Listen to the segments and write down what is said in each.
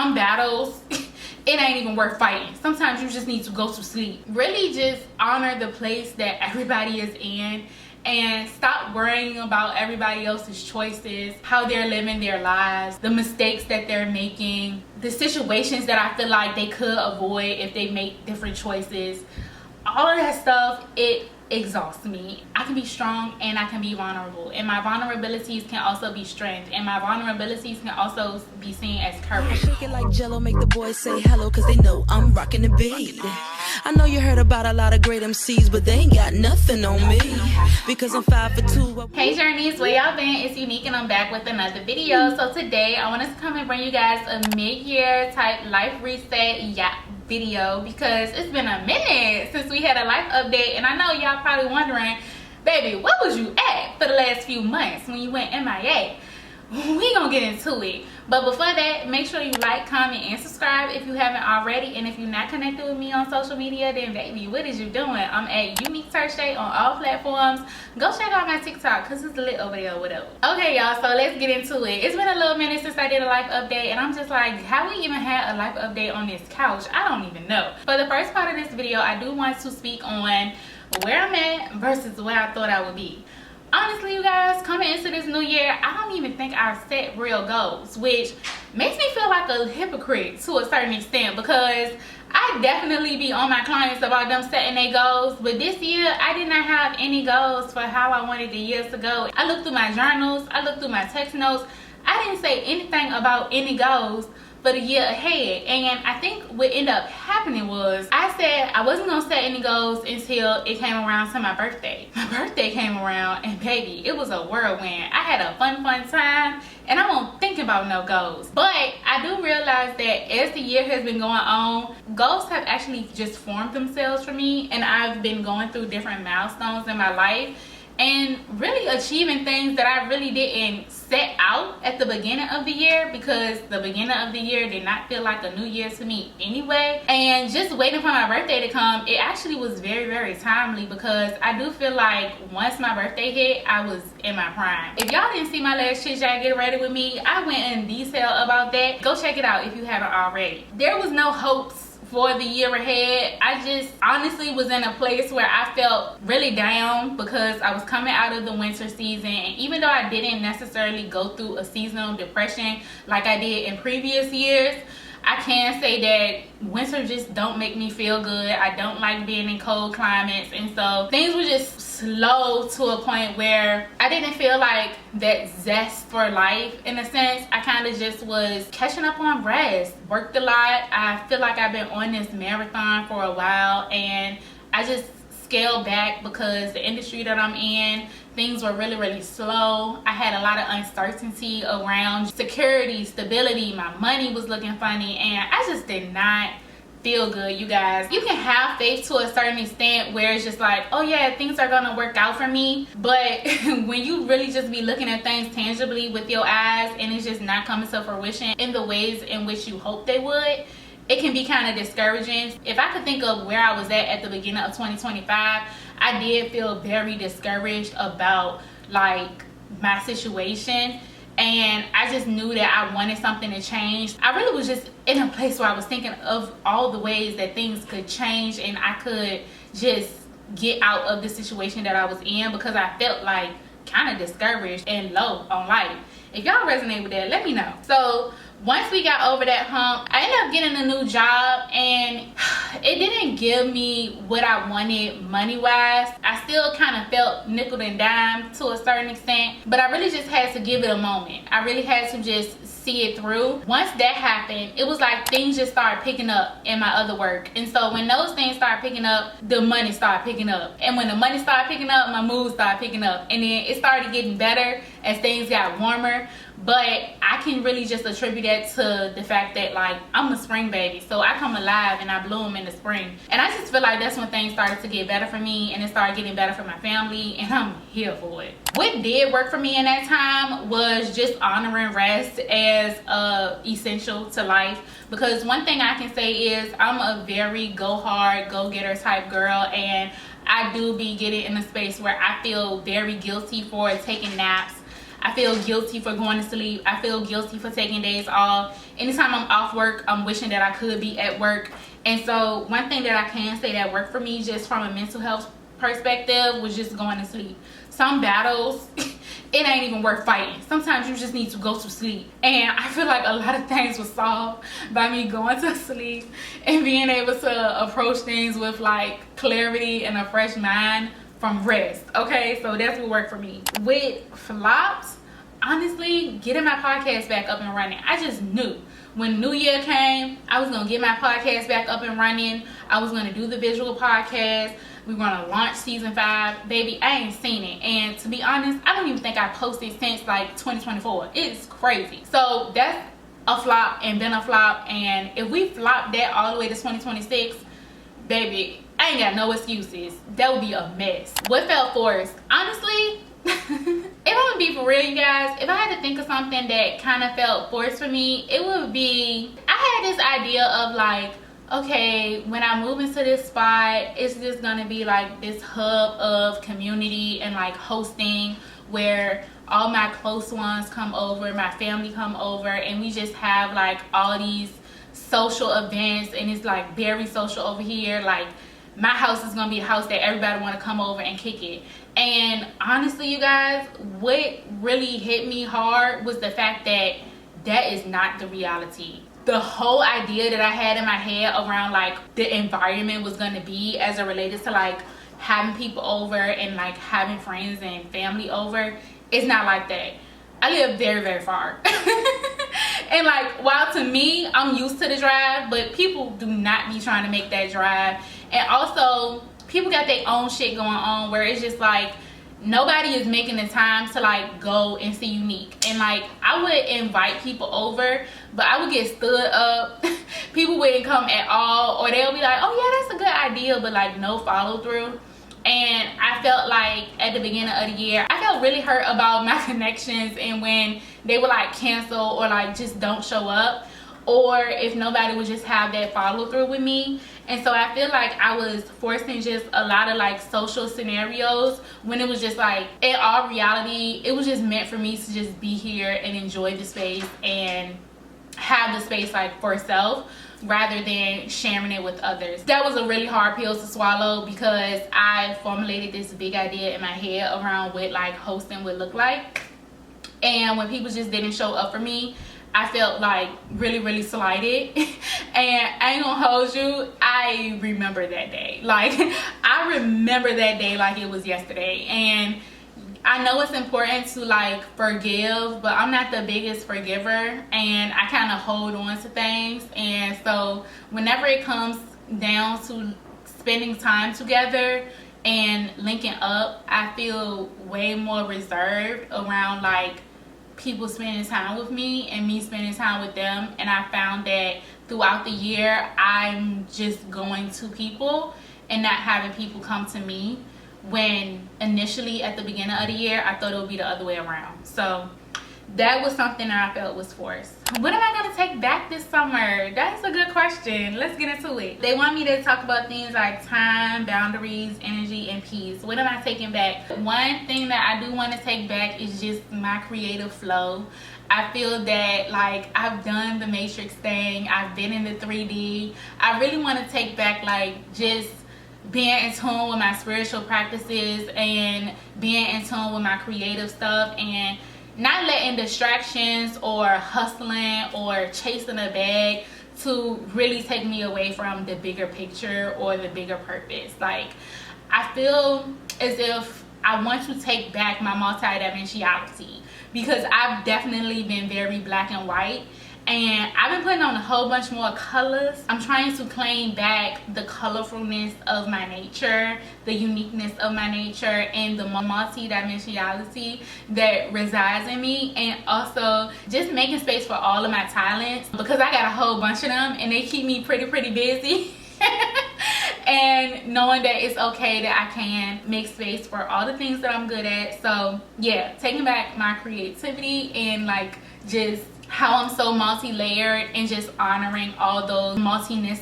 some battles it ain't even worth fighting. Sometimes you just need to go to sleep. Really just honor the place that everybody is in and stop worrying about everybody else's choices, how they're living their lives, the mistakes that they're making, the situations that I feel like they could avoid if they make different choices. All of that stuff, it exhausts me. I can be strong and I can be vulnerable, and my vulnerabilities can also be strength, and my vulnerabilities can also be seen as courage. Shake it like Jello, make the boys say hello, cause they know I'm rocking the beat. I know you heard about a lot of great MCs, but they ain't got nothing on me, because I'm 5'2". Hey journeys, where y'all been? It's Unique and I'm back with another video. So today I want us to come and bring you guys a mid-year type life reset video, because it's been a minute since we had a life update, and I know y'all probably wondering, baby, what was you at for the last few months when you went MIA? We gonna get into it, but before that, make sure you like, comment, and subscribe if you haven't already. And if you're not connected with me on social media, then baby, what is you doing? I'm at Uneak Tershai on all platforms. Go check out my TikTok because it's lit over there. Whatever. Okay, y'all, so let's get into it. It's been a little minute since I did a life update, and I'm just like, how we even had a life update on this couch? I don't even know. For the first part of this video, I do want to speak on where I'm at versus where I thought I would be. Honestly, you guys, coming into this new year, I don't even think I set real goals, which makes me feel like a hypocrite to a certain extent, because I definitely be on my clients about them setting their goals, but this year I did not have any goals for how I wanted the years to go. I looked through my journals, I looked through my text notes. I didn't say anything about any goals for the year ahead, and I think what ended up happening was I said I wasn't gonna set any goals until it came around to my birthday. My birthday came around, and baby, it was a whirlwind. I had a fun time, and I won't think about no goals. But I do realize that as the year has been going on, goals have actually just formed themselves for me, and I've been going through different milestones in my life and really achieving things that I really didn't set out at the beginning of the year, because the beginning of the year did not feel like a new year to me anyway. And just waiting for my birthday to come, it actually was very timely, because I do feel like once my birthday hit, I was in my prime. If y'all didn't see my last chit chat get ready with me, I went in detail about that. Go check it out if you haven't already. There was no hopes for the year ahead. I just honestly was in a place where I felt really down, because I was coming out of the winter season, and even though I didn't necessarily go through a seasonal depression like I did in previous years, I can say that winter just don't make me feel good. I don't like being in cold climates, and so things were just slow to a point where I didn't feel like that zest for life in a sense. I kind of just was catching up on rest, worked a lot. I feel like I've been on this marathon for a while, and I just scaled back because the industry that I'm in, things were really slow. I had a lot of uncertainty around security, stability. My money was looking funny, and I just did not feel good, you guys. You can have faith to a certain extent where it's just like, oh yeah, things are gonna work out for me, but when you really just be looking at things tangibly with your eyes and it's just not coming to fruition in the ways in which you hope they would, it can be kind of discouraging. If I could think of where I was at the beginning of 2025, I did feel very discouraged about like my situation, and I just knew that I wanted something to change. I really was just in a place where I was thinking of all the ways that things could change and I could just get out of the situation that I was in, because I felt like kind of discouraged and low on life. If y'all resonate with that, let me know. So once we got over that hump, I ended up getting a new job, and it didn't give me what I wanted money-wise. I still kind of felt nickel and dime to a certain extent, but I really just had to give it a moment. I really had to just see it through. Once that happened, it was like things just started picking up in my other work. And so when those things started picking up, the money started picking up. And when the money started picking up, my mood started picking up. And then it started getting better as things got warmer. But I can really just attribute that to the fact that like I'm a spring baby, so I come alive and I bloom in the spring. And I just feel like that's when things started to get better for me, and it started getting better for my family, and I'm here for it. What did work for me in that time was just honoring rest as essential to life, because one thing I can say is I'm a very go hard, go getter type girl, and I do be getting in a space where I feel very guilty for taking naps. I feel guilty for going to sleep. I feel guilty for taking days off. Anytime I'm off work, I'm wishing that I could be at work. And so one thing that I can say that worked for me just from a mental health perspective was just going to sleep. Some battles, it ain't even worth fighting. Sometimes you just need to go to sleep. And I feel like a lot of things were solved by me going to sleep and being able to approach things with like clarity and a fresh mind from rest. Okay, so that's what worked for me. With flops, honestly, getting my podcast back up and running. I just knew when New Year came, I was gonna get my podcast back up and running. I was gonna do the visual podcast. We were gonna launch season 5. Baby, I ain't seen it. And to be honest, I don't even think I posted since like 2024. It's crazy. So that's a flop and been a flop. And if we flop that all the way to 2026, baby, I ain't got no excuses. That would be a mess. What felt forced? Honestly, if I would be for real, you guys, if I had to think of something that kind of felt forced for me, it would be, I had this idea of like, okay, when I move into this spot, it's just gonna be like this hub of community and like hosting where all my close ones come over, my family come over, and we just have like all these social events, and it's like very social over here. Like my house is gonna be a house that everybody want to come over and kick it. And honestly, you guys, what really hit me hard was the fact that that is not the reality. The whole idea that I had in my head around like the environment was going to be as it related to like having people over and like having friends and family over, it's not like that. I live very, very far. And like, while to me, I'm used to the drive, but people do not be trying to make that drive. And also, people got their own shit going on where it's just like, nobody is making the time to like go and see Uneak. And like, I would invite people over, but I would get stood up. People wouldn't come at all, or they'll be like, oh yeah, that's a good idea, but like no follow through. And I felt like at the beginning of the year, I felt really hurt about my connections, and when they would like cancel or like just don't show up, or if nobody would just have that follow through with me. And so I feel like I was forcing just a lot of like social scenarios when it was just like, in all reality, it was just meant for me to just be here and enjoy the space and have the space like for self rather than sharing it with others. That was a really hard pill to swallow because I formulated this big idea in my head around what like hosting would look like. And when people just didn't show up for me, I felt like really, really slighted. And I ain't gonna hold you, I remember that day. Like, I remember that day like it was yesterday. And I know it's important to like forgive, but I'm not the biggest forgiver, and I kind of hold on to things. And so whenever it comes down to spending time together and linking up, I feel way more reserved around like people spending time with me and me spending time with them. And I found that throughout the year, I'm just going to people and not having people come to me, when initially at the beginning of the year, I thought it would be the other way around. So that was something that I felt was forced. What am I going to take back this summer? That's a good question. Let's get into it. They want me to talk about things like time, boundaries, energy, and peace. What am I taking back? One thing that I do want to take back is just my creative flow. I feel that like I've done the Matrix thing. I've been in the 3D. I really want to take back like just being in tune with my spiritual practices and being in tune with my creative stuff, and not letting distractions or hustling or chasing a bag to really take me away from the bigger picture or the bigger purpose. Like, I feel as if I want to take back my multidimensionality, because I've definitely been very black and white, and I've been putting on a whole bunch more colors. I'm trying to claim back the colorfulness of my nature, the uniqueness of my nature, and the multi-dimensionality that resides in me. And also just making space for all of my talents, because I got a whole bunch of them and they keep me pretty busy. And knowing that it's okay that I can make space for all the things that I'm good at. So yeah, taking back my creativity and like just how I'm so multi-layered, and just honoring all those multiness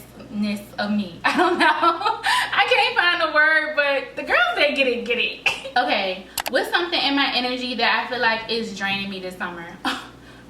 of me. I don't know. I can't find the word, but the girls that get it. Okay, what's something in my energy that I feel like is draining me this summer?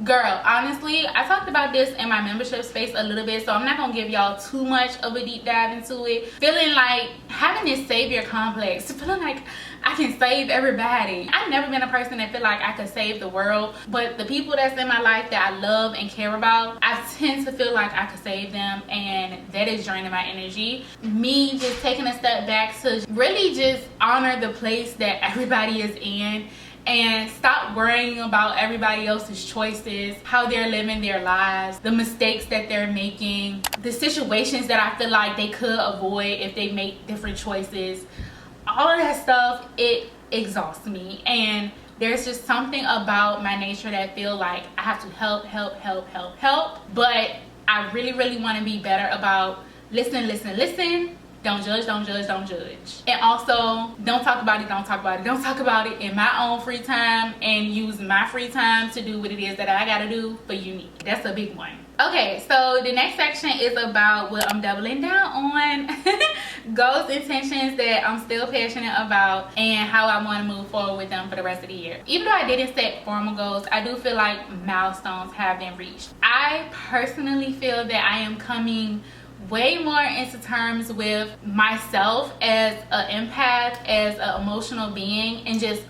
Girl, honestly, I talked about this in my membership space a little bit, so I'm not gonna give y'all too much of a deep dive into it. Feeling like having this savior complex, feeling like I can save everybody. I've never been a person that feel like I could save the world, but the people that's in my life that I love and care about, I tend to feel like I could save them, and that is draining my energy. Me just taking a step back to really just honor the place that everybody is in and stop worrying about everybody else's choices, how they're living their lives, the mistakes that they're making, the situations that I feel like they could avoid if they make different choices. All of that stuff, it exhausts me, and there's just something about my nature that feel like I have to help, but I really want to be better about listen, don't judge, and also don't talk about it in my own free time, and use my free time to do what it is that I gotta do for Unique. That's a big one. Okay, so the next section is about what I'm doubling down on. Goals, intentions that I'm still passionate about, and how I want to move forward with them for the rest of the year. Even though I didn't set formal goals, I do feel like milestones have been reached. I personally feel that I am coming way more into terms with myself as an empath, as an emotional being, and just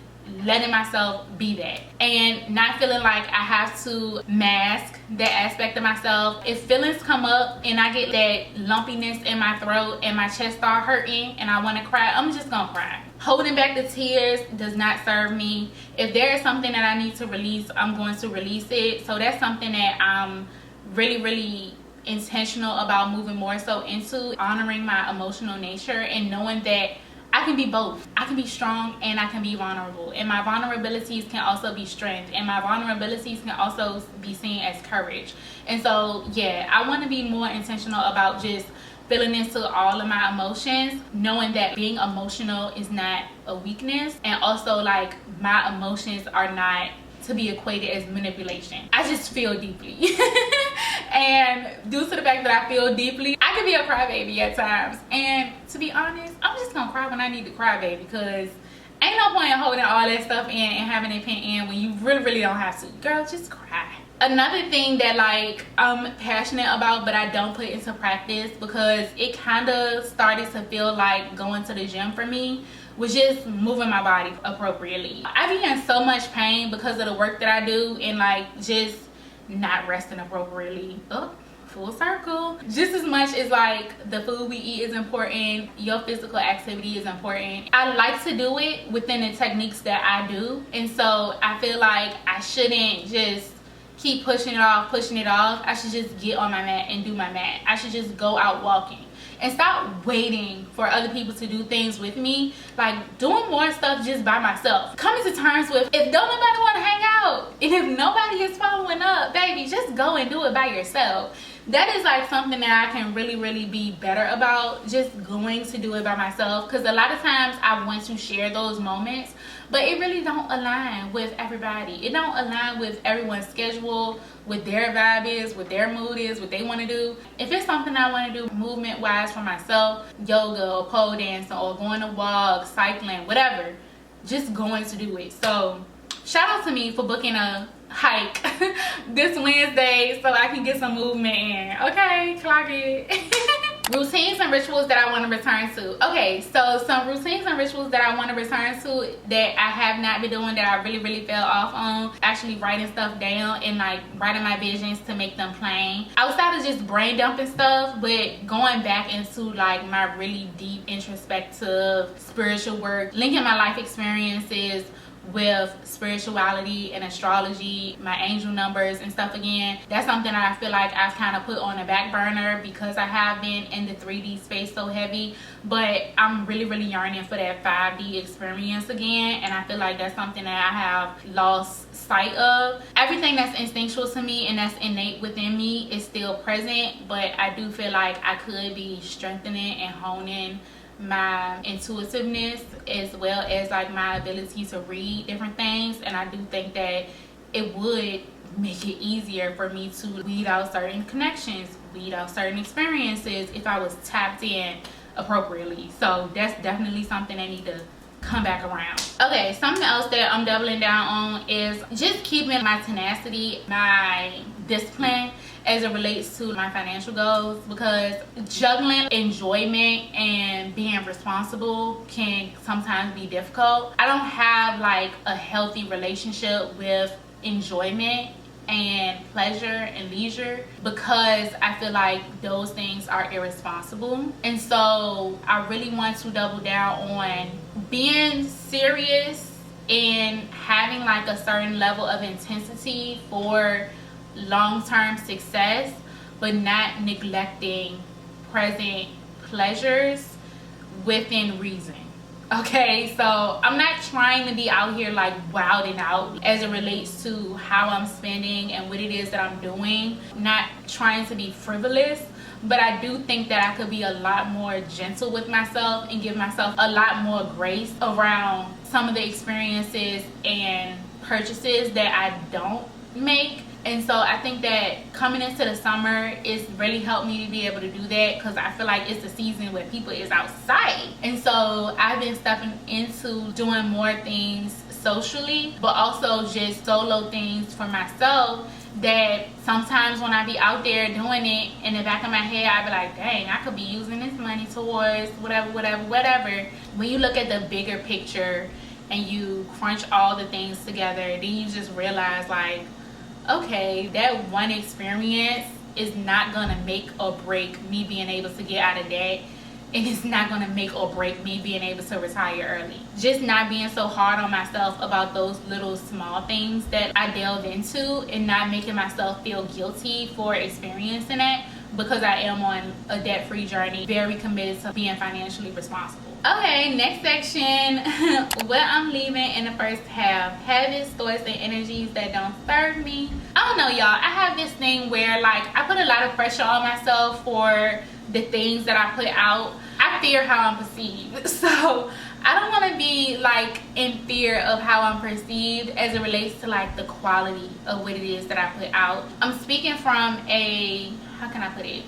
letting myself be that, and not feeling like I have to mask that aspect of myself. If feelings come up and I get that lumpiness in my throat and my chest start hurting and I want to cry, I'm just gonna cry. Holding back the tears does not serve me. If there is something that I need to release, I'm going to release it. So that's something that I'm really intentional about moving more so into, honoring my emotional nature and knowing that I can be both. I can be strong and I can be vulnerable, and my vulnerabilities can also be strength, and my vulnerabilities can also be seen as courage. And so yeah, I want to be more intentional about just feeling into all of my emotions, knowing that being emotional is not a weakness, and also like my emotions are not to be equated as manipulation. I just feel deeply. And due to the fact that I feel deeply, I can be a crybaby at times. And to be honest, I'm just gonna cry when I need to cry, baby, because ain't no point in holding all that stuff in and having it pent in when you really don't have to. Girl, just cry. Another thing that like I'm passionate about but I don't put into practice because it kind of started to feel like going to the gym for me was just moving my body appropriately. I be in so much pain because of the work that I do and like just not resting appropriately. Oh, full circle. Just as much as like the food we eat is important, your physical activity is important. I like to do it within the techniques that I do, and so I feel like I shouldn't just keep pushing it off. I should just get on my mat and do my mat. I should just go out walking and stop waiting for other people to do things with me, like doing more stuff just by myself. Coming to terms with, if don't nobody want to hang out and if nobody is following up, baby, just go and do it by yourself. That is like something that I can really be better about, just going to do it by myself, because a lot of times I want to share those moments, but it really don't align with everybody. It don't align with everyone's schedule, what their vibe is, what their mood is, what they want to do. If it's something I want to do movement wise for myself, yoga or pole dancing or going to walk, cycling, whatever, just going to do it. So shout out to me for booking a hike this Wednesday so I can get some movement in. Okay, clock it. Routines and rituals that I want to return to. Okay, so some routines and rituals that I want to return to that I have not been doing, that I really fell off on, actually writing stuff down and like writing my visions to make them plain. Outside of just brain dumping stuff, but going back into like my really deep introspective spiritual work, linking my life experiences with spirituality and astrology, my angel numbers and stuff again. That's something that I feel like I've kind of put on the back burner because I have been in the 3D space so heavy, but I'm really yearning for that 5D experience again, and I feel like that's something that I have lost sight of. Everything that's instinctual to me and that's innate within me is still present, but I do feel like I could be strengthening and honing my intuitiveness as well as like my ability to read different things, and I do think that it would make it easier for me to weed out certain connections, weed out certain experiences if I was tapped in appropriately. So that's definitely something that need to come back around. Okay, something else that I'm doubling down on is just keeping my tenacity, my discipline as it relates to my financial goals, because juggling enjoyment and being responsible can sometimes be difficult. I don't have like a healthy relationship with enjoyment and pleasure and leisure, because I feel like those things are irresponsible. And so I really want to double down on being serious and having like a certain level of intensity for long-term success, but not neglecting present pleasures within reason. Okay, so I'm not trying to be out here like wilding out as it relates to how I'm spending and what it is that I'm doing. Not trying to be frivolous, but I do think that I could be a lot more gentle with myself and give myself a lot more grace around some of the experiences and purchases that I don't make. And so I think that coming into the summer is really helped me to be able to do that, because I feel like it's the season where people is outside. And so I've been stepping into doing more things socially, but also just solo things for myself, that sometimes when I be out there doing it, in the back of my head I be like, dang, I could be using this money towards whatever. When you look at the bigger picture and you crunch all the things together, then you just realize like, okay, that one experience is not gonna make or break me being able to get out of debt, and it's not gonna make or break me being able to retire early. Just not being so hard on myself about those little small things that I delve into, and not making myself feel guilty for experiencing it, because I am on a debt-free journey, very committed to being financially responsible. Okay, next section, what I'm leaving in the first half: habits, thoughts, and energies that don't serve me. I don't know, y'all. I have this thing where like I put a lot of pressure on myself for the things that I put out. I fear how I'm perceived, so I don't want to be like in fear of how I'm perceived as it relates to like the quality of what it is that I put out. I'm speaking from a, how can I put it?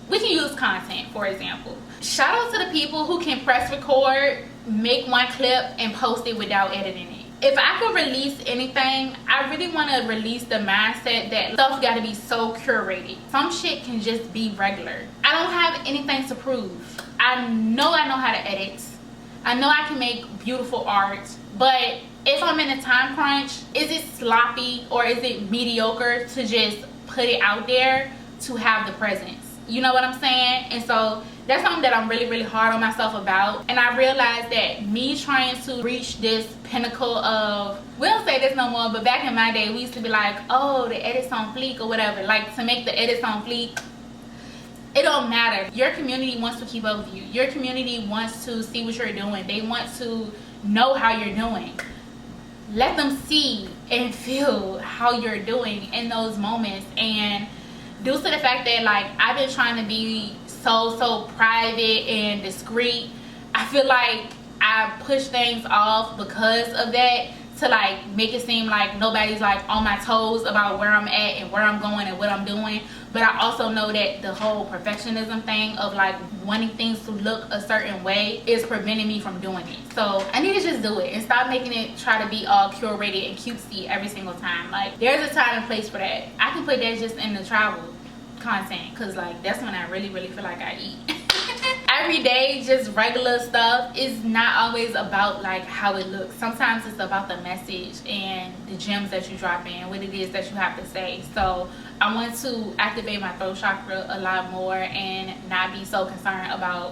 We can use content, for example. Shout out to the people who can press record, make one clip, and post it without editing it. If I could release anything, I really want to release the mindset that stuff got to be so curated. Some shit can just be regular. I don't have anything to prove. I know how to edit. I know I can make beautiful art, but if I'm in a time crunch, is it sloppy or is it mediocre to just put it out there to have the presence? You know what I'm saying? And so that's something that I'm really hard on myself about. And I realized that me trying to reach this pinnacle of, we don't say this no more, but back in my day we used to be like, oh, the edits on fleek or whatever. Like, to make the edits on fleek, it don't matter. Your community wants to keep up with you. Your community wants to see what you're doing. They want to know how you're doing. Let them see and feel how you're doing in those moments. And due to the fact that like I've been trying to be so private and discreet, I feel like I push things off because of that, to like make it seem like nobody's like on my toes about where I'm at and where I'm going and what I'm doing. But I also know that the whole perfectionism thing of like wanting things to look a certain way is preventing me from doing it. So I need to just do it and stop making it try to be all curated and cutesy every single time. Like, there's a time and place for that. I can put that just in the travel content, because like that's when I really feel like I eat. Every day just regular stuff is not always about like how it looks. Sometimes it's about the message and the gems that you drop in, what it is that you have to say. So I want to activate my throat chakra a lot more and not be so concerned about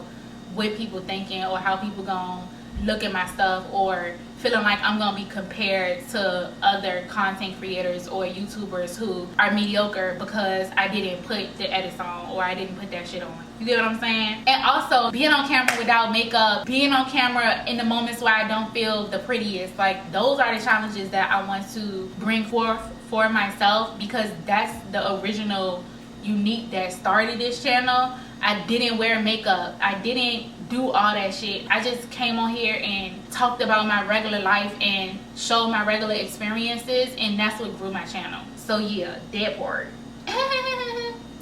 what people thinking or how people gonna look at my stuff, or feeling like I'm gonna be compared to other content creators or YouTubers who are mediocre because I didn't put the edits on or I didn't put that shit on. You get what I'm saying? And also being on camera without makeup, being on camera in the moments where I don't feel the prettiest, like those are the challenges that I want to bring forth for myself, because that's the original Uneak that started this channel. I didn't wear makeup. I didn't do all that shit. I just came on here and talked about my regular life and showed my regular experiences, and that's what grew my channel. So yeah, that part.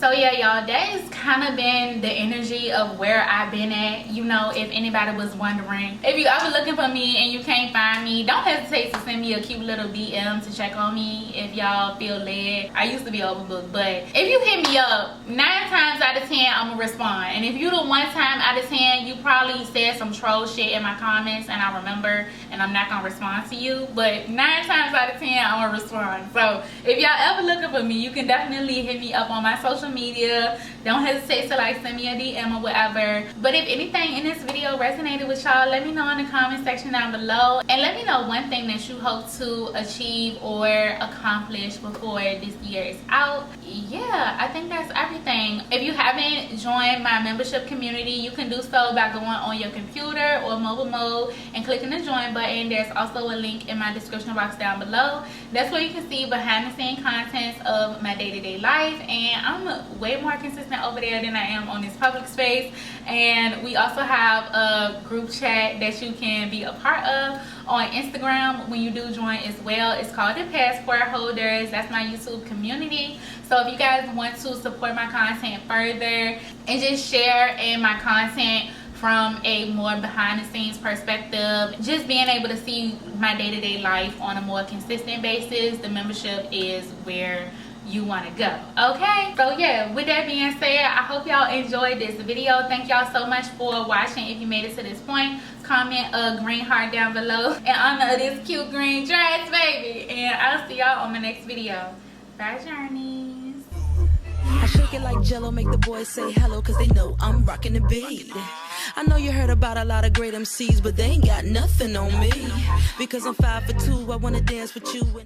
So yeah, y'all, that has kind of been the energy of where I've been at. You know, if anybody was wondering, if you ever looking for me and you can't find me, don't hesitate to send me a cute little DM to check on me if y'all feel led. I used to be overbooked, but if you hit me up, 9 times out of 10 I'm gonna respond. And if you the 1 time out of 10 you probably said some troll shit in my comments and I remember and I'm not gonna respond to you, but 9 times out of 10 I'm gonna respond. So if y'all ever looking for me, you can definitely hit me up on my social media. Don't hesitate to like send me a DM or whatever. But if anything in this video resonated with y'all, let me know in the comment section down below, and let me know one thing that you hope to achieve or accomplish before this year is out. Yeah, I think that's everything. If you haven't joined my membership community, you can do so by going on your computer or mobile mode and clicking the join button. There's also a link in my description box down below. That's where you can see behind the scene contents of my day-to-day life, and I'm way more consistent over there than I am on this public space. And we also have a group chat that you can be a part of on Instagram when you do join as well. It's called the Passport Holders. That's my YouTube community. So if you guys want to support my content further and just share in my content from a more behind the scenes perspective, just being able to see my day-to-day life on a more consistent basis, the membership is where you want to go. Okay, so yeah, with that being said, I hope y'all enjoyed this video. Thank y'all so much for watching. If you made it to this point, comment a green heart down below in honor of this cute green dress, baby, and I'll see y'all on my next video. Bye, journeys. I shake it like Jello, make the boys say hello, cause they know I'm rocking the beat. I know you heard about a lot of great MCs, but they ain't got nothing on me. Because I'm 5 for 2, I wanna dance with you.